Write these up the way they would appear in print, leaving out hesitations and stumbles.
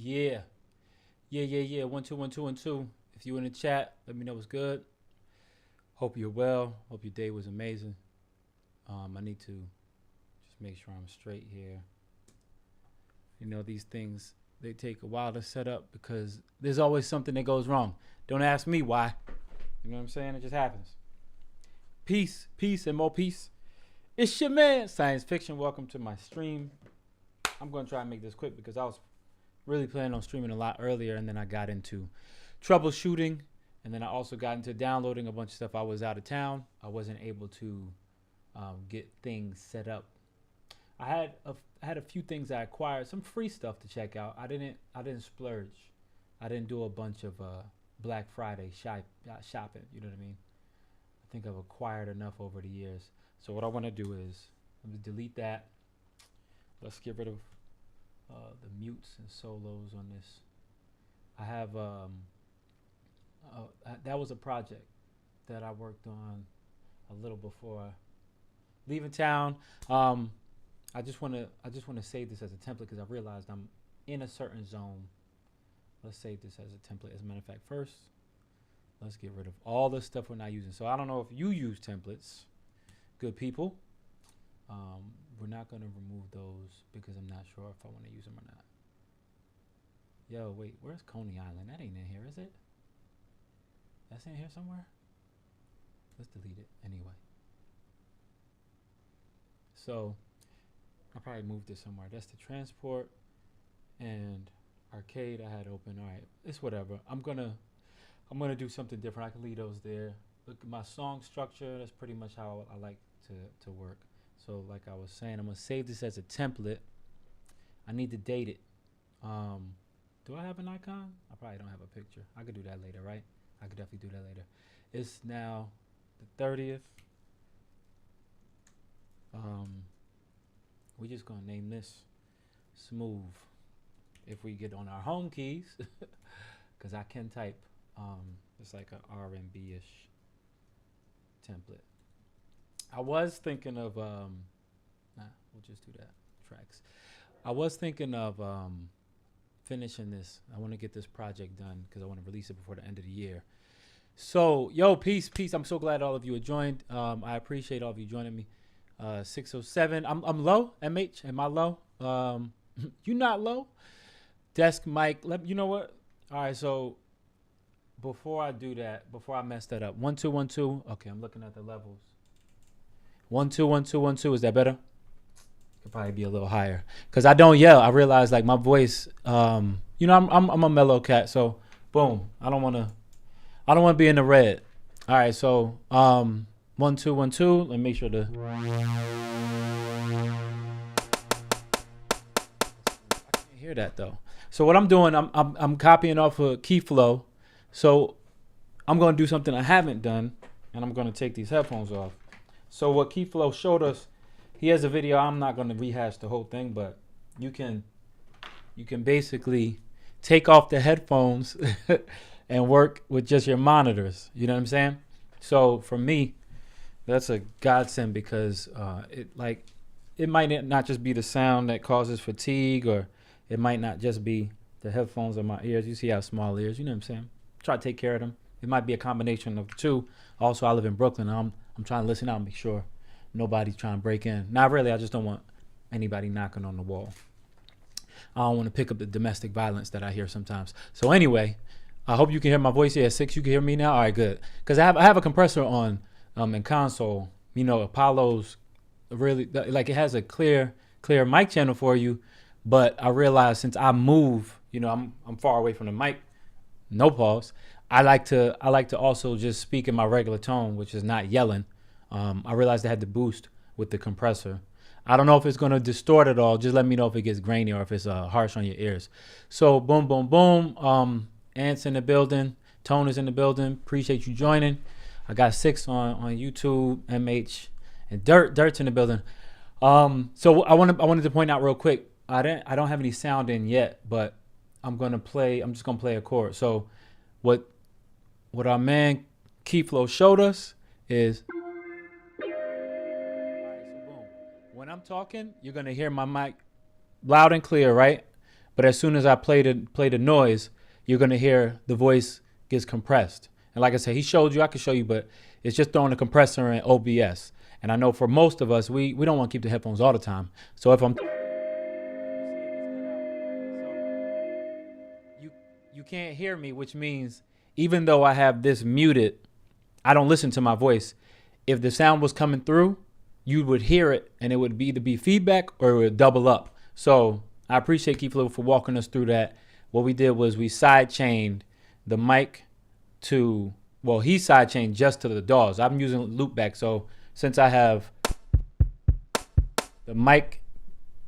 Yeah. Yeah. 1 2 1 2 1 2. If you in the chat, let me know what's good. Hope you're well. Hope your day was amazing. I need to just make sure I'm straight here. You know, these things, they take a while to set up because there's always something that goes wrong. Don't ask me why. You know what I'm saying? It just happens. Peace, and more peace. It's your man, Science Fiction. Welcome to my stream. I'm going to try and make this quick because I was really planning on streaming a lot earlier, and then I got into troubleshooting, and then I also got into downloading a bunch of stuff. I was out of town. I wasn't able to get things set up. I had a few things I acquired, some free stuff to check out. I didn't splurge. I didn't do a bunch of Black Friday shopping. You know what I mean? I think I've acquired enough over the years. So what I want to do is let me delete that. Let's get rid of the mutes and solos on this. I have that was a project that I worked on a little before leaving town. I just want to save this as a template because I realized I'm in a certain zone. Let's save this as a template. As a matter of fact, first, let's get rid of all the stuff we're not using. So I don't know if you use templates, good people. We're not going to remove those because I'm not sure if I want to use them or not. Yo, wait, where's Coney Island? That ain't in here, is it? That's in here somewhere? Let's delete it anyway. So I'll probably move this somewhere. That's the transport and arcade I had open. All right, it's whatever. I'm gonna do something different. I can leave those there. Look at my song structure. That's pretty much how I like to work. So like I was saying, I'm gonna save this as a template. I need to date it. Do I have an icon? I probably don't have a picture. I could do that later, right? I could definitely do that later. It's now the 30th. We're just gonna name this Smooth. If we get on our home keys, because I can type. It's like a R&B-ish template. I was thinking of we'll just do that tracks. I was thinking of finishing this. I want to get this project done because I want to release it before the end of the year. So, yo, peace. I'm so glad all of you have joined. I appreciate all of you joining me. 607. I'm low. MH, am I low? You not low? Desk mic. You know what? All right. So before I do that, before I mess that up, 1 2 1 2. Okay, I'm looking at the levels. 1 2 1 2 1 2. Is that better? Could probably be a little higher because I don't yell. I realize like my voice. I'm a mellow cat. So boom. I don't want to be in the red. All right. So 1 2 1 2. Let me make sure I can't hear that though. So what I'm doing, I'm copying off of KeyFlo. So I'm going to do something I haven't done, and I'm going to take these headphones off. So what KeyFlo showed us, he has a video. I'm not going to rehash the whole thing, but you can basically take off the headphones and work with just your monitors. You know what I'm saying? So for me, that's a godsend because it might not just be the sound that causes fatigue, or it might not just be the headphones on my ears. You see how small ears, you know what I'm saying? Try to take care of them. It might be a combination of the two. Also, I live in Brooklyn. I'm trying to listen out and make sure nobody's trying to break in. Not really. I just don't want anybody knocking on the wall. I don't want to pick up the domestic violence that I hear sometimes. So anyway, I hope you can hear my voice here. 6, you can hear me now? All right, good. Because I have a compressor on in console. You know, Apollo's really, like, it has a clear mic channel for you. But I realized since I move, I'm far away from the mic, no pause. I like to also just speak in my regular tone, which is not yelling. I realized I had to boost with the compressor. I don't know if it's going to distort it all. Just let me know if it gets grainy or if it's harsh on your ears. So boom. Ant's in the building. Tone is in the building. Appreciate you joining. I got 6 on YouTube, MH, and Dirt's in the building. So I wanted to point out real quick. I don't have any sound in yet, but I'm just gonna play a chord. So what our man KeyFlo showed us is, all right, so boom. When I'm talking, you're gonna hear my mic loud and clear, right? but as soon as I play the noise, you're gonna hear the voice gets compressed. And like I said, he showed you, I could show you, but it's just throwing a compressor in OBS. And I know for most of us, we don't want to keep the headphones all the time. So if I'm you can't hear me, which means even though I have this muted, I don't listen to my voice. If the sound was coming through, you would hear it, and it would either be feedback or it would double up. So I appreciate KeyFlo for walking us through that. What we did was we side chained the mic to, well, he side chained just to the DAWs. I'm using loopback, so since I have the mic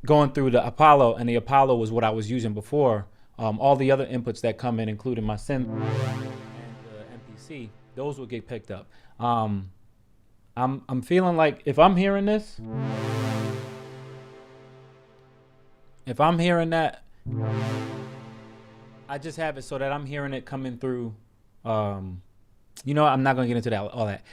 going through the Apollo, and the Apollo was what I was using before, all the other inputs that come in, including my synth and the MPC, those will get picked up. I'm feeling like if I'm hearing this, if I'm hearing that, I just have it so that I'm hearing it coming through. You know, I'm not going to get into that, all that.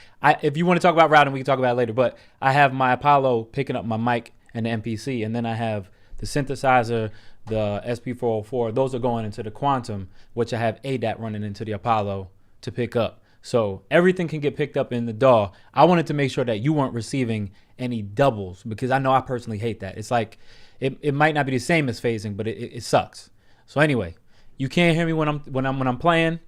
If you want to talk about routing, we can talk about it later. But I have my Apollo picking up my mic and the MPC, and then I have the synthesizer, the SP404. Those are going into the Quantum, which I have ADAT running into the Apollo to pick up. So everything can get picked up in the DAW. I wanted to make sure that you weren't receiving any doubles, because I know I personally hate that. It's like it might not be the same as phasing, but it sucks. So anyway, you can't hear me when I'm playing.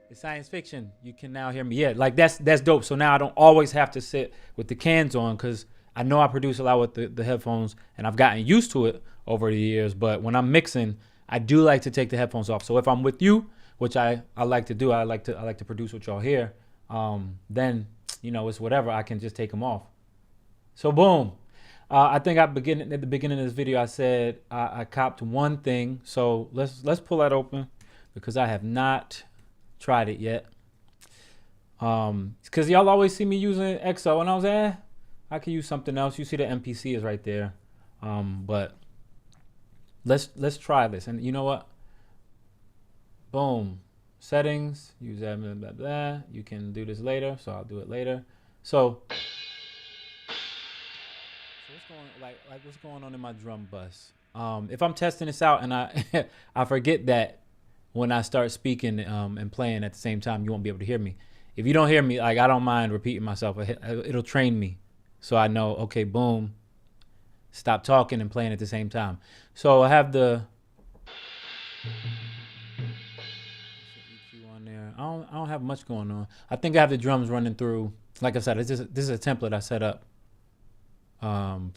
It's science fiction. You can now hear me. Yeah, like that's dope. So now I don't always have to sit with the cans on, because I know I produce a lot with the headphones, and I've gotten used to it over the years. But when I'm mixing, I do like to take the headphones off. So if I'm with you, which I like to do, I like to produce with y'all here, then you know, it's whatever. I can just take them off. So boom. I think at the beginning of this video, I said I copped one thing. So let's pull that open, because I have not tried it yet. Because y'all always see me using XO, and I was I could use something else. You see the MPC is right there. But let's try this. And you know what? Boom. Settings. Use that. Blah, blah, blah. You can do this later, so I'll do it later. So what's going on in my drum bus? If I'm testing this out and I I forget that when I start speaking and playing at the same time, you won't be able to hear me. If you don't hear me, like, I don't mind repeating myself. It'll train me, so I know, okay, boom, stop talking and playing at the same time. So I have the EQ on there. I don't have much going on. I think I have the drums running through. Like I said, this is a template I set up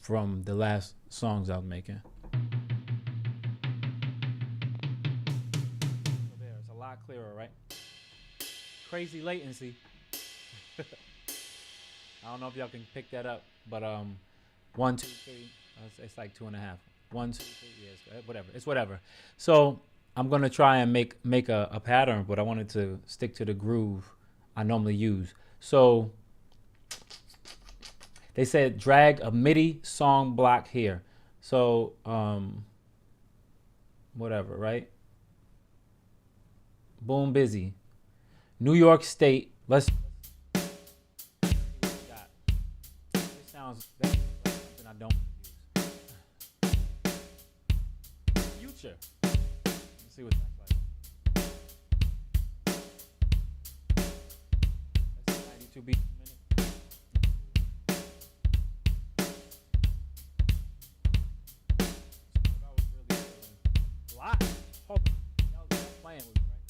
from the last songs I was making. It's a lot clearer, right? Crazy latency. I don't know if y'all can pick that up, but 1, 2, 3. It's like 2.5. 1, 2, 3. Yeah, whatever. It's whatever. So I'm gonna try and make a pattern, but I wanted to stick to the groove I normally use. So they said drag a MIDI song block here. So whatever, right? Boom, busy. New York State. Let's see what we got. This sounds like something I don't use. Future. Let's see what that's like. That's 92 beats a minute. That was really a lot. Hold on. Y'all playing with me, right?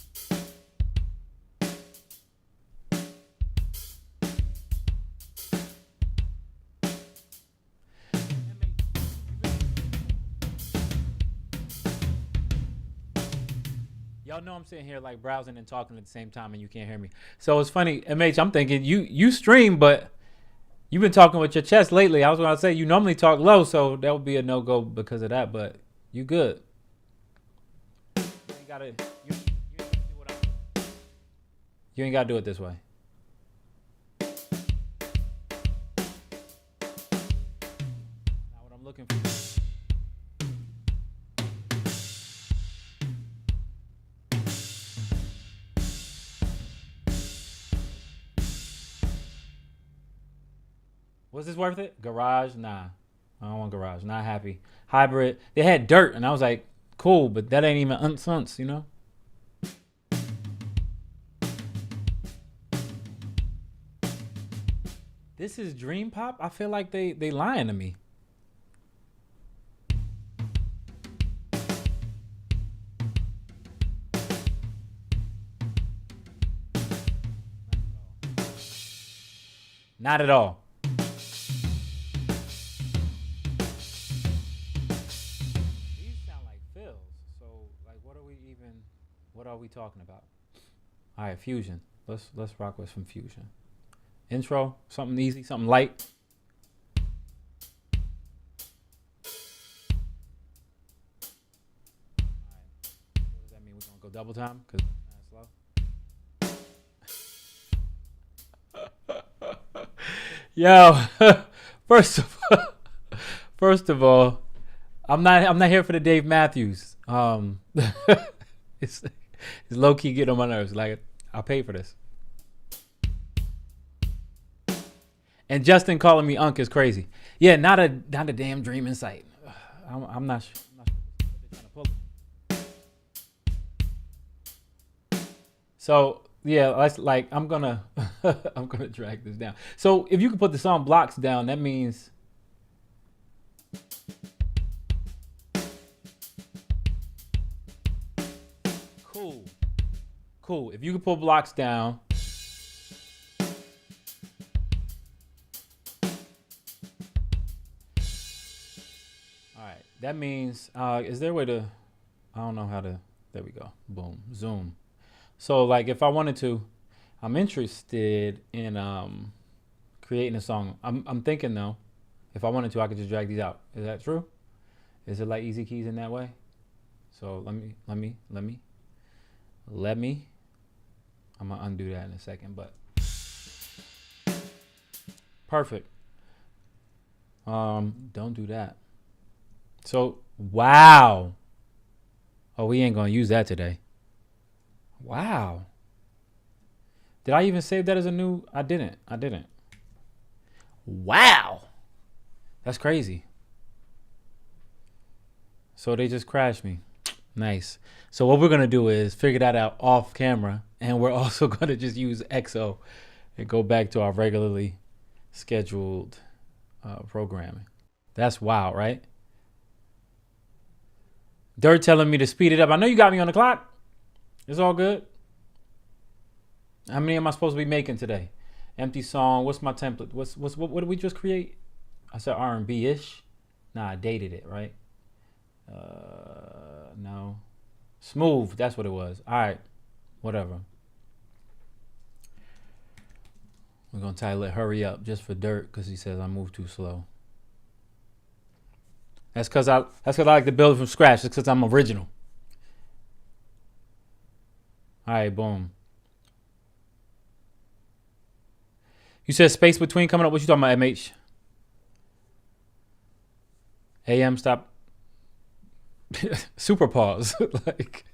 Y'all know I'm sitting here like browsing and talking at the same time, and you can't hear me. So it's funny, MH, I'm thinking you stream, but you've been talking with your chest lately. I was gonna say you normally talk low, so that would be a no-go because of that, but you good. You ain't gotta do what you ain't gotta do it this way. Not what I'm looking for. Was this worth it? Garage? Nah. I don't want garage. Not happy. Hybrid. They had dirt, and I was like, cool, but that ain't even unsunts, you know? This is Dream Pop? I feel like they lying to me. Not at all. These sound like fills. So, like, what are we talking about? All right, fusion. Let's rock with some fusion. Intro, something easy, something light. All right. What does that mean? We're gonna go double time because it's slow. Yo, first of all, I'm not here for the Dave Matthews. It's low key getting on my nerves. Like, I paid for this. And Justin calling me Unc is crazy. Yeah, not a damn dream in sight. I'm not sure. So yeah, like I'm gonna I'm gonna drag this down. So if you can put the song blocks down, that means cool. If you can pull blocks down. All right, that means is there a way to? I don't know how to. There we go. Boom. Zoom. So like if I wanted to, I'm interested in creating a song. I'm thinking though, if I wanted to, I could just drag these out. Is that true? Is it like easy keys in that way? So let me. I'm gonna undo that in a second, but perfect. Don't do that. So wow. Oh, we ain't gonna use that today. Wow. Did I even save that as a new? I didn't. Wow. That's crazy. So they just crashed me. Nice. So what we're going to do is figure that out off camera. And we're also going to just use XO and go back to our regularly scheduled programming. That's wild, right? Dirt telling me to speed it up. I know you got me on the clock. It's all good. How many am I supposed to be making today? Empty song. What's my template? What did we just create? I said R&B ish. Nah, I dated it, right? No. Smooth. That's what it was. All right. Whatever. We're gonna title it "Hurry Up" just for Dirt because he says I move too slow. That's because I like to build from scratch. That's because I'm original. All right, boom. You said space between coming up. What you talking about, MH? AM, stop. Super pause. Like,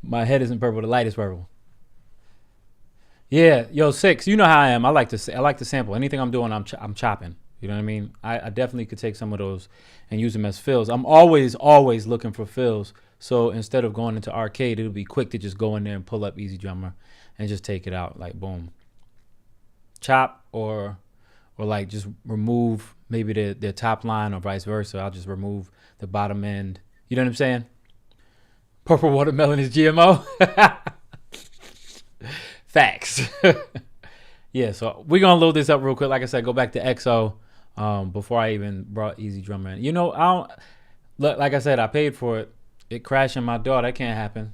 my head isn't purple. The light is purple. Yeah, yo, 6. You know how I am. I like to sample. Anything I'm doing, I'm chopping. You know what I mean? I definitely could take some of those and use them as fills. I'm always looking for fills. So instead of going into arcade, it'll be quick to just go in there and pull up Easy Drummer and just take it out. Like, boom. Chop or like just remove maybe the top line or vice versa. I'll just remove the bottom end. You know what I'm saying? Purple watermelon is GMO. Facts. Yeah, so we're gonna load this up real quick. Like I said, go back to XO before I even brought Easy Drummer in. You know, I don't look, like I said, I paid for it. It crashed in my DAW. That can't happen.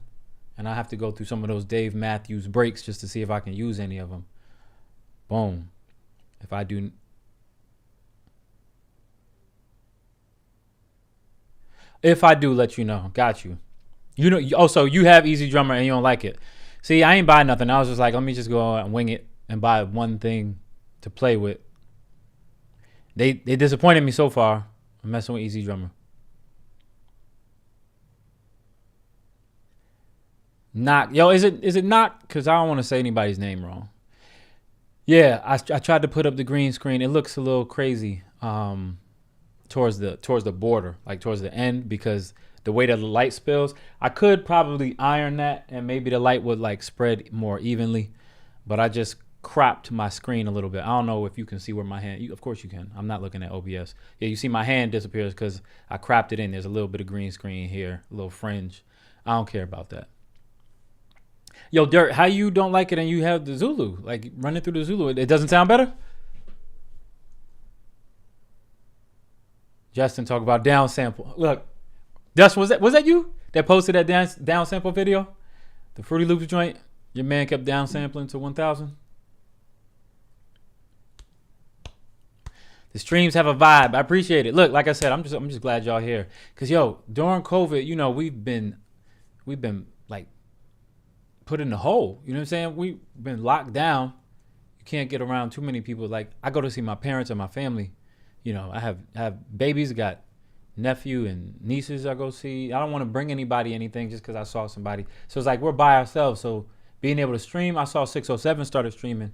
And I have to go through some of those Dave Matthews breaks just to see if I can use any of them. Boom. If I do. If I do, let you know. Got you. You know. Also, you have Easy Drummer and you don't like it. See, I ain't buy nothing. I was just like, let me just go and wing it and buy one thing to play with. They disappointed me so far. I'm messing with Easy Drummer. Knock. Yo, is it knock? Because I don't want to say anybody's name wrong. Yeah, I tried to put up the green screen. It looks a little crazy towards the border, like towards the end, because the way that the light spills. I could probably iron that, and maybe the light would like spread more evenly. But I just cropped my screen a little bit. I don't know if you can see where my hand. Of course you can. I'm not looking at OBS. Yeah, you see my hand disappears because I cropped it in. There's a little bit of green screen here, a little fringe. I don't care about that. Yo, Dirt, how you don't like it and you have the Zulu? Like running through the Zulu, it doesn't sound better? Justin talk about down sample. Look, Dust, was that you that posted that down sample video? The Fruity Loops joint? Your man kept down sampling to 1,000? The streams have a vibe. I appreciate it. Look, like I said, I'm just glad y'all here. Cause yo, during COVID, we've been like put in the hole. You know what I'm saying? We've been locked down. You can't get around too many people. Like I go to see my parents and my family. I have babies, got nephew and nieces I go see. I don't want to bring anybody anything just because I saw somebody. So it's like we're by ourselves. So being able to stream, I saw 607 started streaming.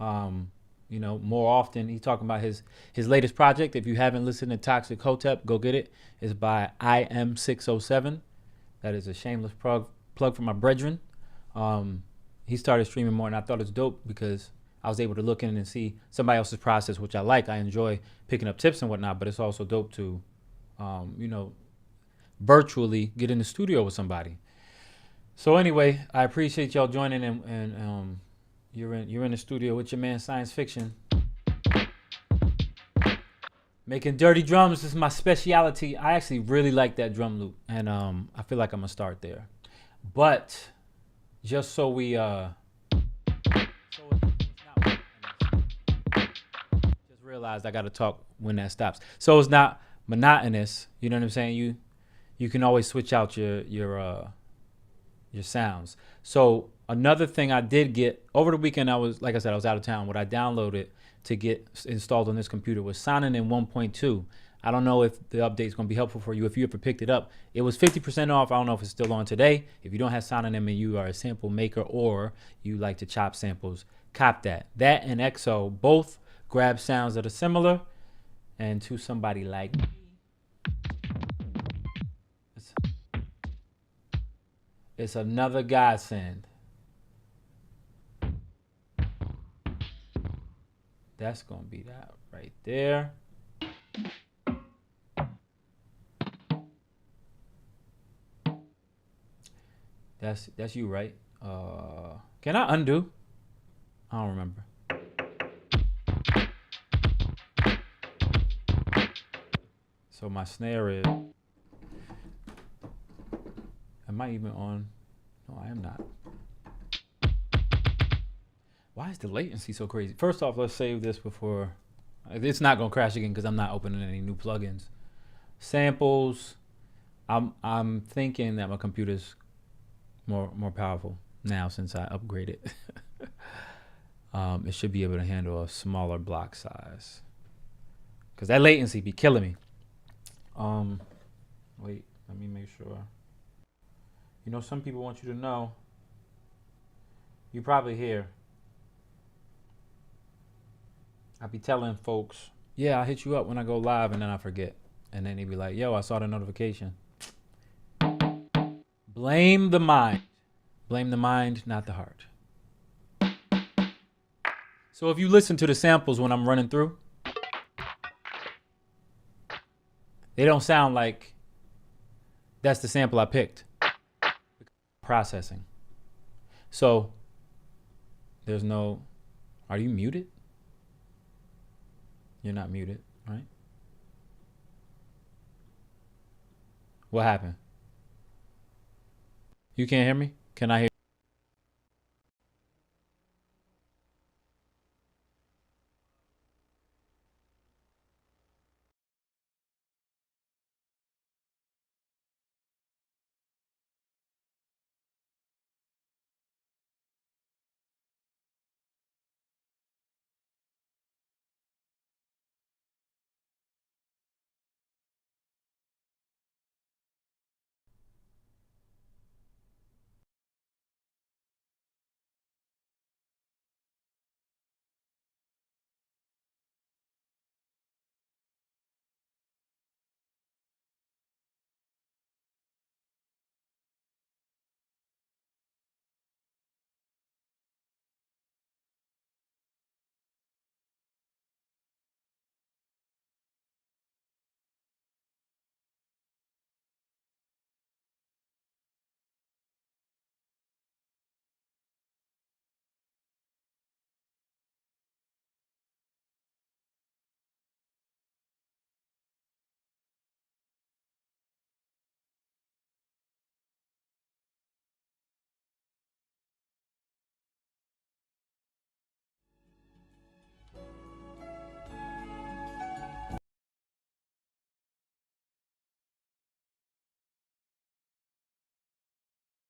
More often. He's talking about his latest project. If you haven't listened to Toxic Hotep, go get it. It's by I am 607. That is a shameless plug for my brethren. He started streaming more, and I thought it's dope because I was able to look in and see somebody else's process, which I like. I enjoy picking up tips and whatnot, but it's also dope to, um, you know, virtually get in the studio with somebody. So anyway, I appreciate y'all joining, and you're in the studio with your man Science Fiction, making dirty drums. This is my specialty. I actually really like that drum loop, and I feel like I'm gonna start there. But just so we so it's not just realized I got to talk when that stops. So it's not monotonous. You know what I'm saying? You can always switch out your sounds. So another thing I did get over the weekend, I was like I said, I was out of town. What I downloaded to get installed on this computer was Sonin in 1.2. I don't know if the update is going to be helpful for you. If you ever picked it up, it was 50% off. I don't know if it's still on today. If you don't have Sonin and you are a sample maker or you like to chop samples, cop that. That and XO both grab sounds that are similar. And to somebody like me, it's, it's another godsend. That's gonna be that right there. That's you, right? Can I undo? I don't remember. So my snare is. Am I even on? No, I am not. Why is the latency so crazy? First off, let's save this before. It's not gonna crash again because I'm not opening any new plugins. Samples. I'm thinking that my computer's more powerful now since I upgraded. It should be able to handle a smaller block size because that latency be killing me. Um, Wait, let me make sure. Some people want you to know. You probably hear. I be telling folks, yeah, I hit you up when I go live, and then I forget, and then they be like, yo, I saw the notification. Blame the mind. Blame the mind, not the heart. So if you listen to the samples when I'm running through, they don't sound like that's the sample I picked. Processing. So there's no. Are you muted? You're not muted, right? What happened? You can't hear me? Can I hear?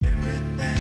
Everything